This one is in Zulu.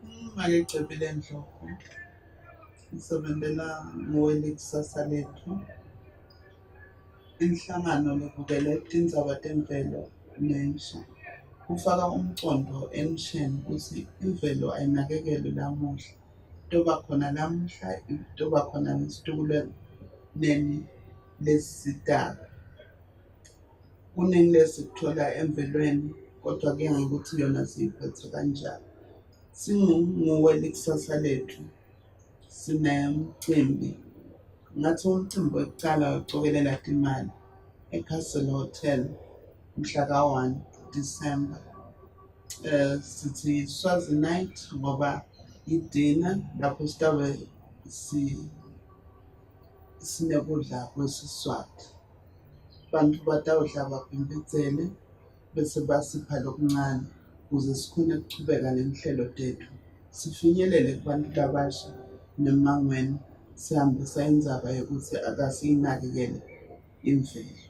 Gcebile Ndlovu, ngisebenzela Nguwe Likusasa Letfu. Inhlangano lokubukela tindzaba temvelo nensha kufaka umcondo emsheni ukuthi imvelo ayinakekelwe lamuhla, toba khona lamuhla, toba khona nesitukulweni lesidaka. Kuningi lesikuthola emvelweni kodwa kuya ngokuthi yona siyiphethe kanjani. Singuwe Likusasa Letfu sinemcimbi, ngathi umcimbi wekucala wokucokelela timali eCastle Hotel mhla ka-1 December. Sithi Swazi night ngoba idina lapho sitabe sinekudla kwesiswati. Bantu batawudla babhimbizele bese basipha lokuncane ukuze sikhone ukuchubeka nenhlelo tethu. Sifinyelele kubantu labasha nemangweni sihambisa indzaba yokuthi akasiyinakekele imvelo.